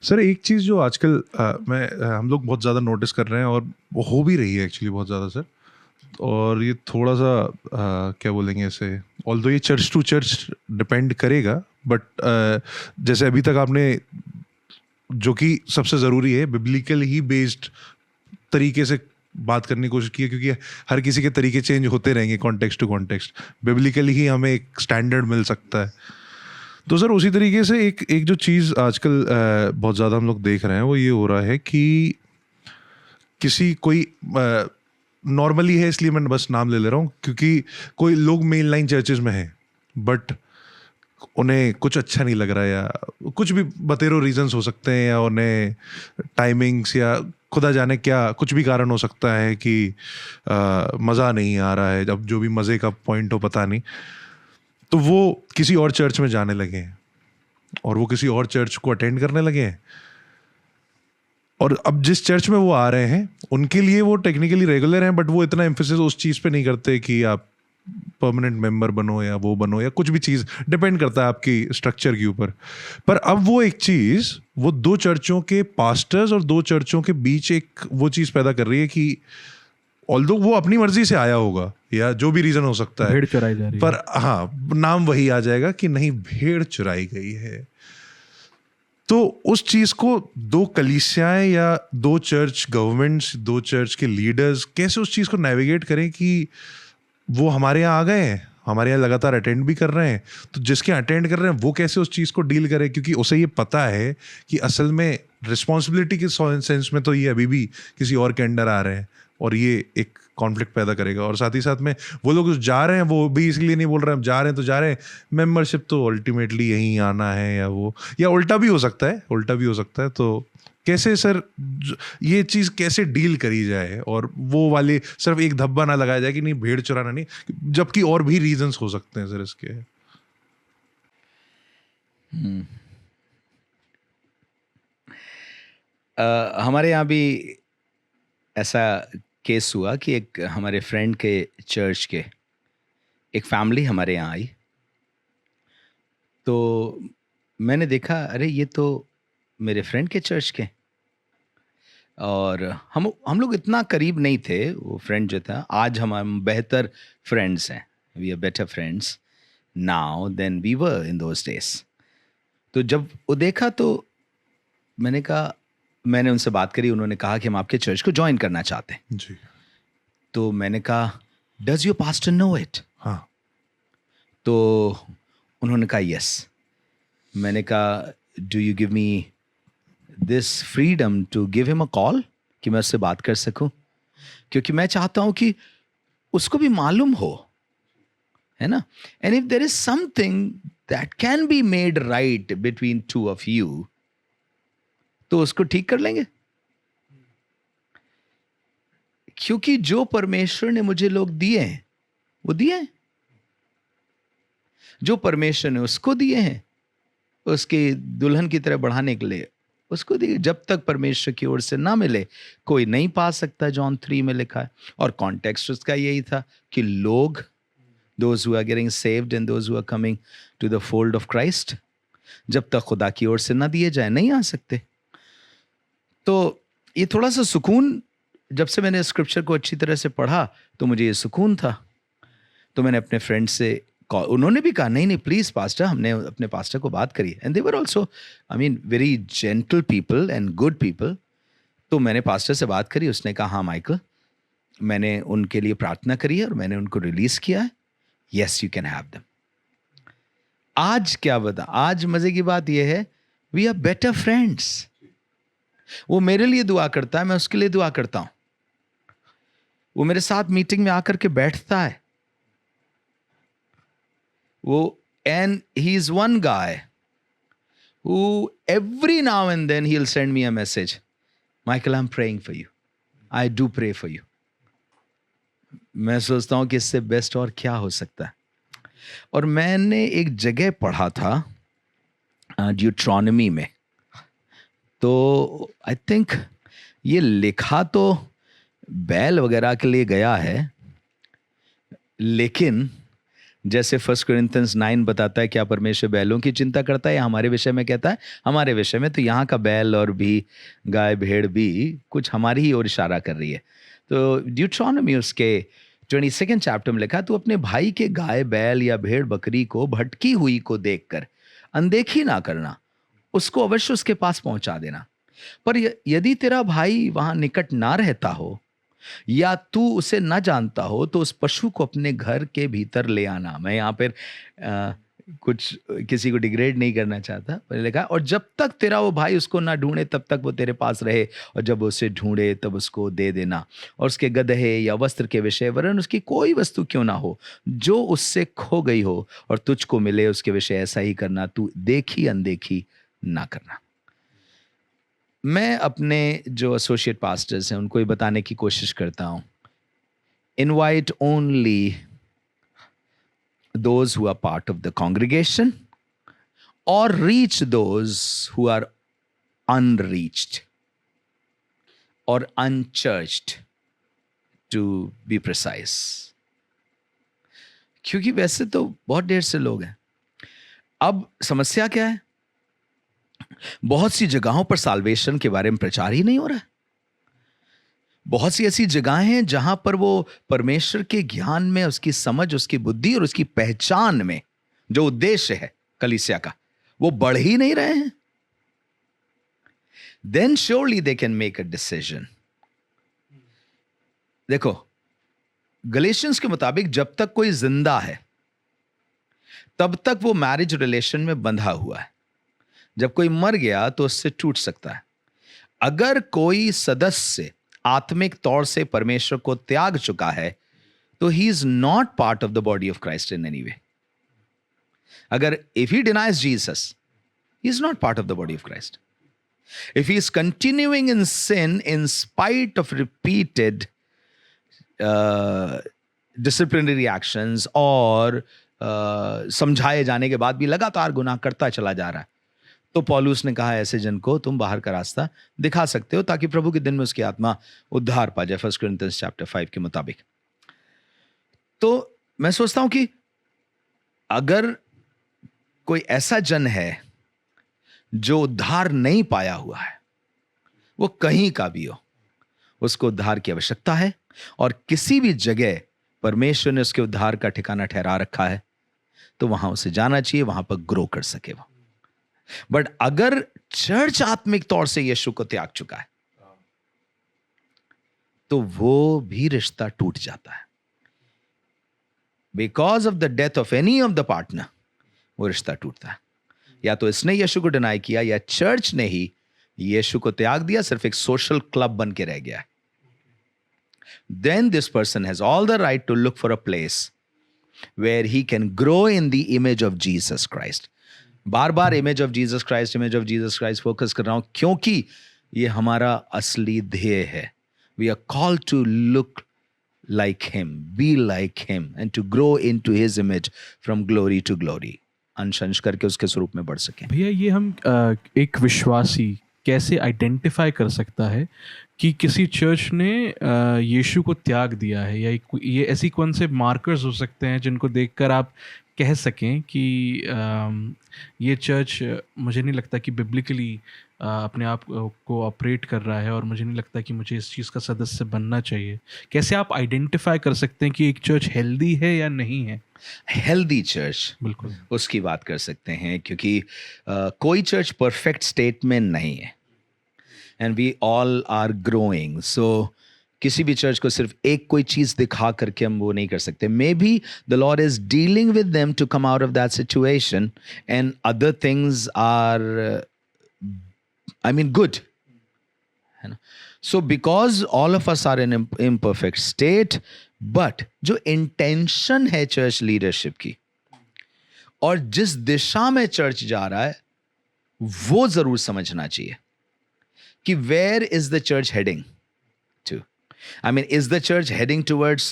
Sir एक चीज़ जो आजकल हम लोग बहुत ज़्यादा नोटिस कर रहे हैं और वो हो भी रही है एक्चुअली बहुत ज़्यादा सर, और ये थोड़ा सा क्या बोलेंगे इसे, ऑल्दो ये चर्च टू चर्च डिपेंड करेगा, बट जैसे अभी तक आपने जो कि सबसे ज़रूरी है बिब्लिकल ही बेस्ड तरीके से बात करने की कोशिश की है, क्योंकि हर किसी के तरीके चेंज होते रहेंगे कॉन्टेक्स्ट टू कॉन्टेक्स्ट, बिब्लिकली ही हमें एक स्टैंडर्ड मिल सकता है। तो सर उसी तरीके से एक एक जो चीज़ आजकल बहुत ज़्यादा हम लोग देख रहे हैं वो ये हो रहा है कि किसी कोई नॉर्मली है, इसलिए मैं बस नाम ले ले रहा हूँ, क्योंकि कोई लोग मेन लाइन चर्चेज में हैं बट उन्हें कुछ अच्छा नहीं लग रहा है, या कुछ भी बतेरो रीजंस हो सकते हैं, या उन्हें टाइमिंग्स या खुदा जाने क्या कुछ भी कारण हो सकता है कि मज़ा नहीं आ रहा है, जब जो भी मज़े का पॉइंट हो पता नहीं, तो वो किसी और चर्च में जाने लगे हैं और वो किसी और चर्च को अटेंड करने लगे हैं। और अब जिस चर्च में वो आ रहे हैं उनके लिए वो टेक्निकली रेगुलर हैं, बट वो इतना एम्फेसिस उस चीज़ पे नहीं करते कि आप परमानेंट मेंबर बनो या वो बनो, या कुछ भी चीज़ डिपेंड करता है आपकी स्ट्रक्चर के ऊपर। पर अब वो एक चीज़, वो दो चर्चों के पास्टर्स और दो चर्चों के बीच एक वो चीज़ पैदा कर रही है कि ऑल्दो वो अपनी मर्जी से आया होगा या जो भी रीज़न हो सकता है, भेड़ चुराई जा रही है, पर हाँ नाम वही आ जाएगा कि नहीं भेड़ चुराई गई है। तो उस चीज को दो कलीसियाएं या दो चर्च गवर्नमेंट्स, दो चर्च के लीडर्स कैसे उस चीज को नेविगेट करें कि वो हमारे यहाँ आ गए हैं, हमारे यहाँ लगातार अटेंड भी कर रहे हैं, तो जिसके अटेंड कर रहे हैं वो कैसे उस चीज़ को डील करे, क्योंकि उसे ये पता है कि असल में रिस्पॉन्सिबिलिटी के सेंस में तो ये अभी भी किसी और के अंडर आ रहे हैं, और ये एक कॉन्फ्लिक्ट पैदा करेगा। और साथ ही साथ में वो लोग जा रहे हैं वो भी इसलिए नहीं बोल रहे हैं, हम जा रहे हैं तो जा रहे हैं, मेंबरशिप तो अल्टीमेटली यहीं आना है, या वो या उल्टा भी हो सकता है, उल्टा भी हो सकता है। तो कैसे सर ये चीज़ कैसे डील करी जाए और वो वाले सिर्फ एक धब्बा ना लगाया जाए कि नहीं भेड़ चुराना नहीं, जबकि और भी रीजंस हो सकते हैं सर इसके। हमारे यहाँ भी ऐसा केस हुआ कि एक हमारे फ्रेंड के चर्च के एक फैमिली हमारे यहाँ आई, तो मैंने देखा अरे ये तो मेरे फ्रेंड के चर्च के, और हम लोग इतना करीब नहीं थे, वो फ्रेंड जो था, आज हम बेहतर फ्रेंड्स हैं, we are better friends now than we were in those days. तो जब वो देखा तो मैंने कहा, मैंने उनसे बात करी, उन्होंने कहा कि हम आपके चर्च को ज्वाइन करना चाहते हैं जी। तो मैंने कहा does your pastor know it? हाँ। तो उन्होंने कहा यस। मैंने कहा do you give me this freedom to give him a call, कि मैं उससे बात कर सकूं, क्योंकि मैं चाहता हूं कि उसको भी मालूम हो, है ना। And if there is something that can be made right between two of you तो उसको ठीक कर लेंगे, क्योंकि जो परमेश्वर ने मुझे लोग दिए हैं वो दिए हैं, जो परमेश्वर ने उसको दिए हैं उसके दुल्हन की तरह बढ़ाने के लिए उसको दिए। जब तक परमेश्वर की ओर से ना मिले कोई नहीं पा सकता, जॉन 3 में लिखा है। और कॉन्टेक्स्ट उसका यही था कि लोग, those who are getting saved and those who are coming to the fold of Christ, जब तक खुदा की ओर से ना दिए जाए नहीं आ सकते। तो ये थोड़ा सा सुकून, जब से मैंने स्क्रिप्चर को अच्छी तरह से पढ़ा तो मुझे ये सुकून था। तो मैंने अपने फ्रेंड से, उन्होंने भी कहा नहीं नहीं प्लीज पास्टर, हमने अपने पास्टर को बात करी, and they were also I mean very gentle people and good people. तो मैंने पास्टर से बात करी, उसने कहा हाँ माइकल, मैंने उनके लिए प्रार्थना करी है और मैंने उनको रिलीज किया है, yes you can have them. आज क्या बता, आज मजे की बात यह है वी आर बेटर फ्रेंड्स। वो मेरे लिए दुआ करता है, मैं उसके लिए दुआ करता हूं, वो मेरे साथ मीटिंग में आकर के बैठता है, वो, and he is one guy who every now and then he'll send me a message, Michael I'm praying for you, I do pray for you। मैं सोचता हूं कि इससे बेस्ट और क्या हो सकता है। और मैंने एक जगह पढ़ा था ड्यूट्रॉनमी में, तो आई थिंक ये लिखा तो बैल वगैरह के लिए गया है, लेकिन जैसे 1 कोरिन्थियंस 9 बताता है क्या परमेश्वर बैलों की चिंता करता है, या हमारे विषय में कहता है हमारे विषय में, तो यहाँ का बैल और भी गाय भेड़ भी कुछ हमारी ही ओर इशारा कर रही है। तो ड्यूट्रॉनोमी उसके 22 चैप्टर में लिखा, तू अपने भाई के गाय बैल या भेड़ बकरी को भटकी हुई को देखकर अनदेखी ना करना, उसको अवश्य उसके पास पहुंचा देना। पर यदि तेरा भाई वहां निकट ना रहता हो या तू उसे ना जानता हो, तो उस पशु को अपने घर के भीतर ले आना। मैं यहाँ पर कुछ किसी को डिग्रेड नहीं करना चाहता, मैंने लिखा और जब तक तेरा वो भाई उसको ना ढूंढे तब तक वो तेरे पास रहे, और जब उसे ढूंढे तब उसको दे देना। और उसके गदहे या वस्त्र के विषय वरन उसकी कोई वस्तु क्यों ना हो जो उससे खो गई हो और तुझको मिले, उसके विषय ऐसा ही करना, तू देखी अनदेखी ना करना। मैं अपने जो एसोसिएट पास्टर्स हैं उनको ये बताने की कोशिश करता हूं, invite only those who are part of the congregation or reach those who are unreached or unchurched, to be precise. क्योंकि वैसे तो बहुत ढेर से लोग हैं। अब समस्या क्या है, बहुत सी जगहों पर साल्वेशन के बारे में प्रचार ही नहीं हो रहा है। बहुत सी ऐसी जगहें हैं जहां पर वो परमेश्वर के ज्ञान में, उसकी समझ, उसकी बुद्धि और उसकी पहचान में जो उद्देश्य है कलीसिया का, वो बढ़ ही नहीं रहे हैं। Then surely they can make a decision. देखो, गलेशियंस के मुताबिक जब तक कोई जिंदा है तब तक वो मैरिज रिलेशन में बंधा हुआ है। जब कोई मर गया तो उससे टूट सकता है। अगर कोई सदस्य आत्मिक तौर से परमेश्वर को त्याग चुका है तो he is not part of the body of Christ in any way. अगर if he denies Jesus, he is not part of the body of Christ. If he is continuing in sin in spite of repeated disciplinary actions और समझाए जाने के बाद भी लगातार गुनाह करता चला जा रहा है, तो पौलुस ने कहा ऐसे जन को तुम बाहर का रास्ता दिखा सकते हो ताकि प्रभु के दिन में उसकी आत्मा उद्धार पा जाए, 1 कोरिन्थियंस चैप्टर 5 के मुताबिक। तो मैं सोचता हूं कि अगर कोई ऐसा जन है जो उद्धार नहीं पाया हुआ है, वो कहीं का भी हो, उसको उद्धार की आवश्यकता है और किसी भी जगह परमेश्वर ने उसके उद्धार का ठिकाना ठहरा रखा है तो वहां उसे जाना चाहिए, वहां पर ग्रो कर सके वो। बट अगर चर्च आत्मिक तौर से यीशु को त्याग चुका है तो वो भी रिश्ता टूट जाता है। Because of the death of any of the partner वो रिश्ता टूटता है। या तो इसने यीशु को डिनाई किया या चर्च ने ही यीशु को त्याग दिया, सिर्फ एक सोशल क्लब बन के रह गया है। Then this person has all the right to look for a place where he can grow in the image of Jesus Christ. बार बार image of Jesus Christ focus कर रहा हूं क्योंकि ये हमारा असली ध्येय है। We are called to look like him, be like him, and to grow into his image from glory to glory, अंश करके उसके स्वरूप में बढ़ सके। भैया, ये हम एक विश्वासी कैसे आइडेंटिफाई कर सकता है कि किसी चर्च ने यीशु को त्याग दिया है, या ये ऐसी कौन से मार्कर्स हो सकते हैं जिनको देखकर आप कह सकें कि ये चर्च मुझे नहीं लगता कि बिब्लिकली अपने आप को ऑपरेट कर रहा है और मुझे नहीं लगता कि मुझे इस चीज़ का सदस्य बनना चाहिए। कैसे आप आइडेंटिफाई कर सकते हैं कि एक चर्च हेल्दी है या नहीं है? हेल्दी चर्च, बिल्कुल उसकी बात कर सकते हैं, क्योंकि कोई चर्च परफेक्ट स्टेट में नहीं है and we all are growing. So किसी भी चर्च को सिर्फ एक कोई चीज दिखा करके हम वो नहीं कर सकते। Maybe the Lord is dealing with them to come out of that situation and other things are good, है ना। So because all of us are in imperfect state, but जो intention है चर्च लीडरशिप की और जिस दिशा में church जा रहा है वो जरूर समझना चाहिए कि where is the church heading to? Is the church heading towards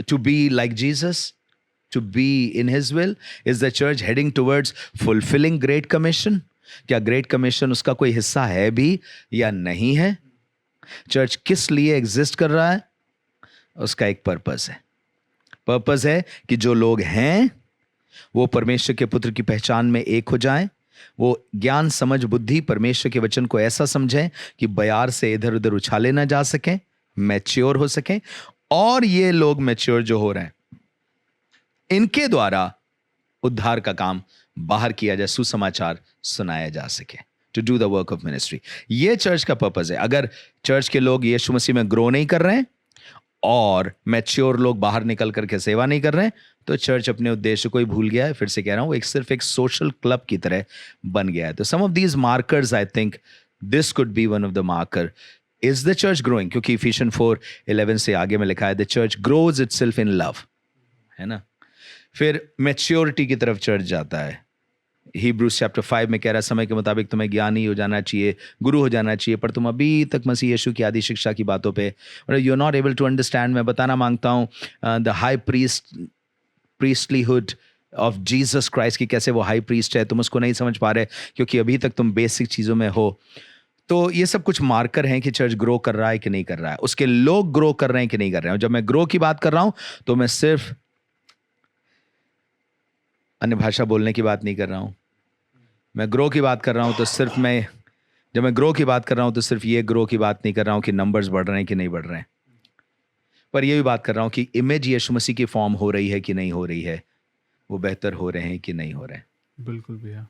to be like Jesus? To be in his will? Is the church heading towards fulfilling Great Commission? क्या Great Commission उसका कोई हिस्सा है भी या नहीं है? चर्च किस लिए एग्जिस्ट कर रहा है? उसका एक पर्पस है, पर्पस है कि जो लोग हैं वो परमेश्वर के पुत्र की पहचान में एक हो जाएं, वो ज्ञान समझ बुद्धि परमेश्वर के वचन को ऐसा समझें कि बयार से इधर उधर उछाले ना जा सकें, मैच्योर हो सकें, और ये लोग मैच्योर जो हो रहे हैं इनके द्वारा उद्धार का काम बाहर किया जाए, सुसमाचार सुनाया जा सके, to do the work of ministry. ये चर्च का पर्पस है। अगर चर्च के लोग यीशु मसीह में ग्रो नहीं कर रहे हैं और मैच्योर लोग बाहर निकल करके सेवा नहीं कर रहे हैं, तो चर्च अपने उद्देश्य को ही भूल गया है। फिर से कह रहा हूं, सिर्फ एक सोशल क्लब की तरह बन गया है। तो some of these markers, I think this could be one of the marker. Is the church growing? क्योंकि इफिशियन 4:11 से आगे में लिखा है the church grows itself in love, है ना। फिर मैच्योरिटी की तरफ चर्च जाता है। Hebrews chapter 5 में कह रहा है समय के मुताबिक तुम्हें ज्ञानी हो जाना चाहिए, गुरु हो जाना चाहिए, पर तुम अभी तक मसीह यीशु की आदि शिक्षा की बातों पे you are not able to understand. मैं बताना मांगता हूँ the high priesthood of Jesus Christ की, कैसे वो हाई प्रीस्ट है, तुम उसको नहीं समझ पा रहे क्योंकि अभी तक तुम बेसिक चीज़ों में हो। तो ये सब कुछ मार्कर हैं कि चर्च ग्रो कर रहा है कि नहीं कर रहा है, उसके लोग ग्रो कर रहे हैं कि नहीं कर रहे हैं। जब मैं ग्रो की बात कर रहा हूँ तो मैं सिर्फ अन्य भाषा बोलने की बात नहीं कर रहा हूं। मैं ग्रो की बात कर रहा हूं तो सिर्फ जब मैं ग्रो की बात कर रहा हूं तो सिर्फ ये ग्रो की बात नहीं कर रहा हूं कि नंबर्स बढ़ रहे हैं कि नहीं बढ़ रहे हैं, पर ये भी बात कर रहा हूं कि इमेज यीशु मसीह की फॉर्म हो रही है कि नहीं हो रही है, वो बेहतर हो रहे हैं कि नहीं हो रहे हैं। बिल्कुल भैया।